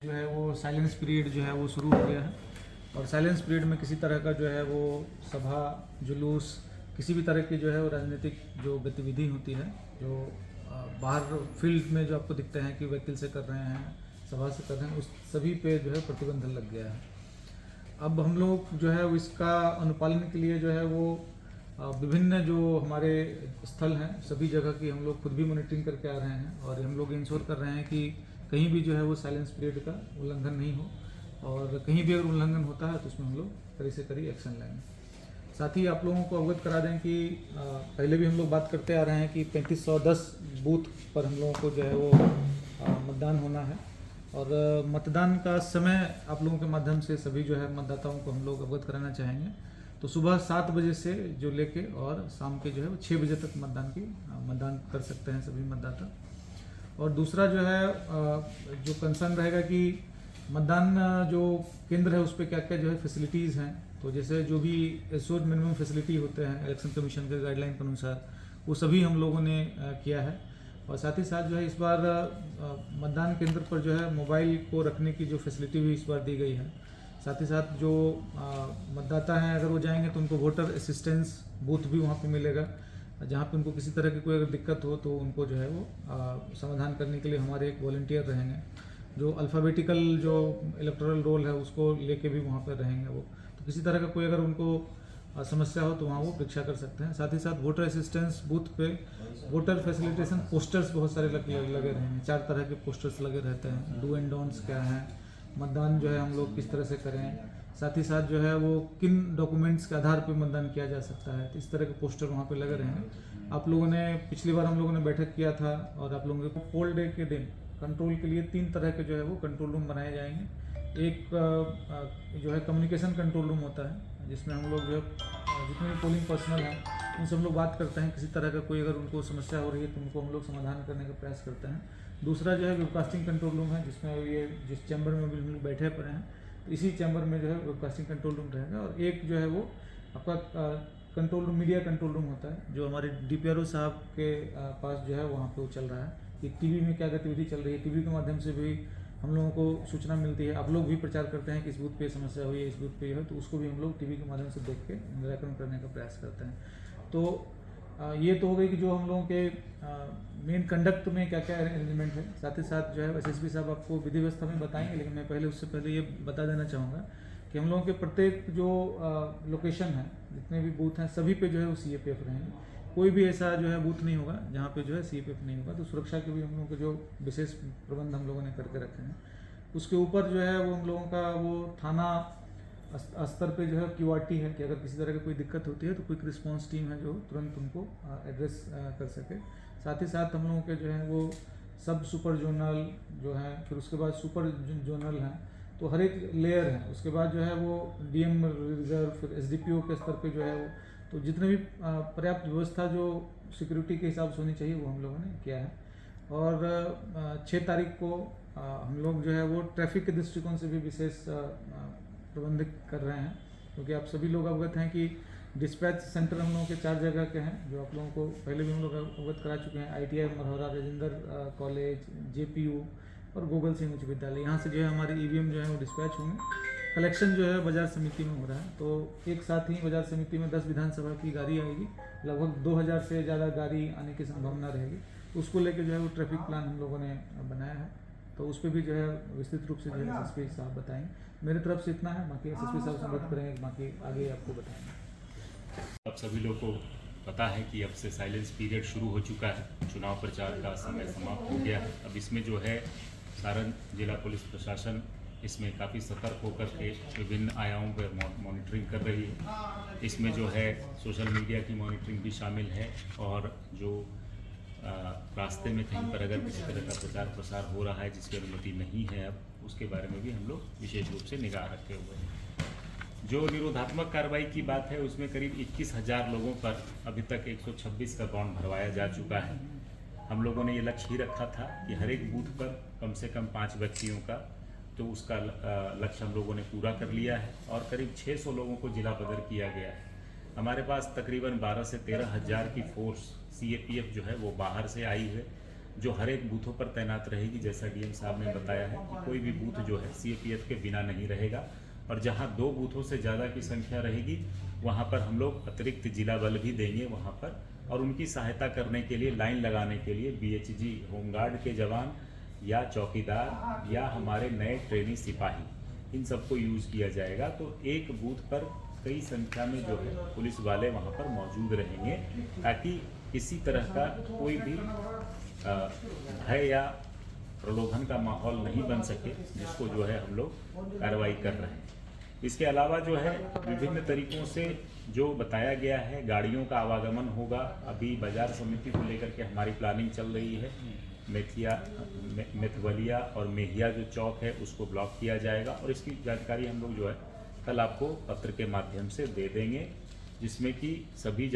जो है वो साइलेंस पीरियड जो है वो शुरू हो गया है और साइलेंस पीरियड में किसी तरह का जो है वो सभा जुलूस किसी भी तरह की जो है वो राजनीतिक जो गतिविधि होती है जो बाहर फील्ड में जो आपको दिखते हैं कि वकील से कर रहे हैं सभा से कर रहे हैं उस सभी पे जो है प्रतिबंध लग गया है। अब हम लोग जो है वो इसका अनुपालन के लिए जो है वो विभिन्न जो हमारे स्थल हैं सभी जगह की हम लोग खुद भी मॉनिटरिंग करके आ रहे हैं और हम लोग इंश्योर कर रहे हैं कि कहीं भी जो है वो साइलेंस पीरियड का उल्लंघन नहीं हो और कहीं भी अगर उल्लंघन होता है तो उसमें हम लोग कड़ी से कड़ी एक्शन लेंगे। साथ ही आप लोगों को अवगत करा दें कि पहले भी हम लोग बात करते आ रहे हैं कि 3510 बूथ पर हम लोगों को जो है वो मतदान होना है और मतदान का समय आप लोगों के माध्यम से सभी जो है मतदाताओं को हम लोग अवगत कराना चाहेंगे। तो सुबह 7 बजे से जो लेके और शाम के जो है वो 6 बजे तक मतदान कर सकते हैं सभी मतदाता। और दूसरा जो है जो कंसर्न रहेगा कि मतदान जो केंद्र है उस पर क्या क्या जो है फैसिलिटीज़ हैं, तो जैसे जो भी एश्योर्ड मिनिमम फैसिलिटी होते हैं इलेक्शन कमीशन के गाइडलाइन के अनुसार वो सभी हम लोगों ने किया है। और साथ ही साथ जो है इस बार मतदान केंद्र पर जो है मोबाइल को रखने की जो फैसिलिटी भी इस बार दी गई है। साथ ही साथ जो मतदाता हैं अगर वो जाएंगे तो उनको वोटर असिस्टेंस बूथ भी वहाँ पे मिलेगा, जहाँ पे उनको किसी तरह की कोई अगर दिक्कत हो तो उनको जो है वो समाधान करने के लिए हमारे एक वॉलंटियर रहेंगे जो अल्फ़ाबेटिकल जो इलेक्टोरल रोल है उसको लेके भी वहाँ पर रहेंगे। वो तो किसी तरह का कोई अगर उनको समस्या हो तो वहाँ वो परीक्षा कर सकते हैं। साथ ही साथ वोटर असिस्टेंस बूथ पे वोटर फैसिलिटेशन पोस्टर्स बहुत सारे लगे रहेंगे, 4 तरह के पोस्टर्स लगे रहते हैं, डू एंड डोंट्स क्या हैं, मतदान जो है हम लोग किस तरह से करें, साथ ही साथ जो है वो किन डॉक्यूमेंट्स के आधार पर मतदान किया जा सकता है, तो इस तरह के पोस्टर वहाँ पे लगे रहेंगे। आप लोगों ने पिछली बार हम लोगों ने बैठक किया था और आप लोगों को पोल डे के दिन कंट्रोल के लिए 3 तरह के जो है वो कंट्रोल रूम बनाए जाएंगे। एक जो है कम्युनिकेशन कंट्रोल रूम होता है जिसमें हम लोग जो जितने भी पोलिंग पर्सनल हैं उनसे हम लोग बात करते हैं, किसी तरह का कोई अगर उनको समस्या हो रही है तो उनको हम लोग समाधान करने का प्रयास करते हैं। दूसरा जो है वेबकास्टिंग कंट्रोल रूम है जिसमें ये जिस चैम्बर में भी हम लोग बैठे पड़े हैं तो इसी चैम्बर में जो है वेबकास्टिंग कंट्रोल रूम रहेगा। और एक जो है वो आपका control room media control room होता है जो हमारे DPRO साहब के पास जो है वहाँ पे वो चल रहा है कि टीवी में क्या गतिविधि चल रही है, टीवी के माध्यम से भी हम लोगों को सूचना मिलती है। आप लोग भी प्रचार करते हैं कि इस बूथ पे समस्या हुई है, इस बूथ पे है, तो उसको भी हम लोग टीवी के माध्यम से देख के निराकरण करने का प्रयास करते हैं। तो ये तो हो गई कि जो हम लोगों के मेन कंडक्ट में क्या क्या अरेंजमेंट है। साथ ही साथ जो है SSP साहब आपको विधि व्यवस्था में बताएंगे, लेकिन मैं पहले उससे पहले ये बता देना चाहूँगा कि हम लोगों के प्रत्येक जो लोकेशन है जितने भी बूथ हैं सभी पे जो है वो CAPF रहेंगे। कोई भी ऐसा जो है बूथ नहीं होगा जहाँ पे जो है CAPF नहीं होगा। तो सुरक्षा के भी हम लोगों के जो विशेष प्रबंध हम लोगों ने करके रखे हैं। उसके ऊपर जो है वो हम लोगों का वो थाना स्तर पे जो है QRT है कि अगर किसी तरह की कोई दिक्कत होती है तो क्विक रिस्पांस टीम है जो तुरंत उनको एड्रेस कर सके। साथ ही साथ हम लोगों के जो है वो सब सुपर जोनल जो है, फिर उसके बाद सुपर जोनल हैं, तो हर एक लेयर है। उसके बाद जो है वो DM रिजर्व, फिर SDPO के स्तर पे जो है वो, तो जितने भी पर्याप्त व्यवस्था जो सिक्योरिटी के हिसाब से होनी चाहिए वो हम लोगों ने किया है। और 6 तारीख को हम लोग जो है वो ट्रैफिक के दृष्टिकोण से भी विशेष प्रबंध कर रहे हैं, क्योंकि आप सभी लोग अवगत हैं कि डिस्पैच सेंटर हम लोगों के 4 जगह के हैं जो आप लोगों को पहले भी हम लोग अवगत करा चुके हैं। ITI Marhara, Rajendra college, JPU और गोगल सिंह उच्च विद्यालय। यहाँ से जो है हमारे EVM जो है वो डिस्पैच होंगे। कलेक्शन जो है बाजार समिति में हो रहा है, तो एक साथ ही बाजार समिति में 10 विधानसभा की गाड़ी आएगी, लगभग 2000 से ज़्यादा गाड़ी आने की संभावना रहेगी। उसको लेकर जो है वो ट्रैफिक प्लान हम लोगों ने बनाया है, तो उस पर भी जो है विस्तृत रूप से जो है SSP साहब बताएंगे। मेरी तरफ से इतना है, बाकी SSP साहब से बात करेंगे, बाकी आगे आपको बताएंगे। अब सभी लोग को पता है कि अब से साइलेंस पीरियड शुरू हो चुका है, चुनाव प्रचार का समय समाप्त हो गया है। अब इसमें जो है सारण जिला पुलिस प्रशासन इसमें काफ़ी सतर्क होकर के विभिन्न आयामों पर मॉनिटरिंग कर रही है। इसमें जो है सोशल मीडिया की मॉनिटरिंग भी शामिल है और जो रास्ते में कहीं पर अगर किसी तरह का प्रचार प्रसार हो रहा है जिसकी अनुमति नहीं है अब उसके बारे में भी हम लोग विशेष रूप से निगाह रखे हुए हैं। जो निरोधात्मक कार्रवाई की बात है उसमें करीब 21,000 लोगों पर अभी तक 126 का बॉन्ड भरवाया जा चुका है। हम लोगों ने ये लक्ष्य ही रखा था कि हर एक बूथ पर कम से कम 5 व्यक्तियों का, तो उसका लक्ष्य हम लोगों ने पूरा कर लिया है और करीब 600 लोगों को जिला बदर किया गया है। हमारे पास तकरीबन 12 से 13 हज़ार की फोर्स CAPF जो है वो बाहर से आई है जो हर एक बूथों पर तैनात रहेगी। जैसा डीएम साहब ने बताया है कि कोई भी बूथ जो है सीएपीएफ के बिना नहीं रहेगा, और जहां 2 बूथों से ज़्यादा की संख्या रहेगी वहां पर हम लोग अतिरिक्त जिला बल भी देंगे वहां पर, और उनकी सहायता करने के लिए, लाइन लगाने के लिए बीएचजी होमगार्ड के जवान या चौकीदार या हमारे नए ट्रेनी सिपाही, इन सबको यूज़ किया जाएगा। तो एक बूथ पर कई संख्या में जो है पुलिस वाले वहाँ पर मौजूद रहेंगे, ताकि किसी तरह का कोई भी भय या प्रलोभन का माहौल नहीं बन सके, जिसको जो है हम लोग कार्रवाई कर रहे हैं। इसके अलावा जो है विभिन्न तरीकों से जो बताया गया है, गाड़ियों का आवागमन होगा। अभी बाजार समिति को लेकर के हमारी प्लानिंग चल रही है। मेथवलिया और मेहिया जो चौक है उसको ब्लॉक किया जाएगा, और इसकी जानकारी हम लोग जो है कल आपको पत्र के माध्यम से दे देंगे, जिसमें कि सभी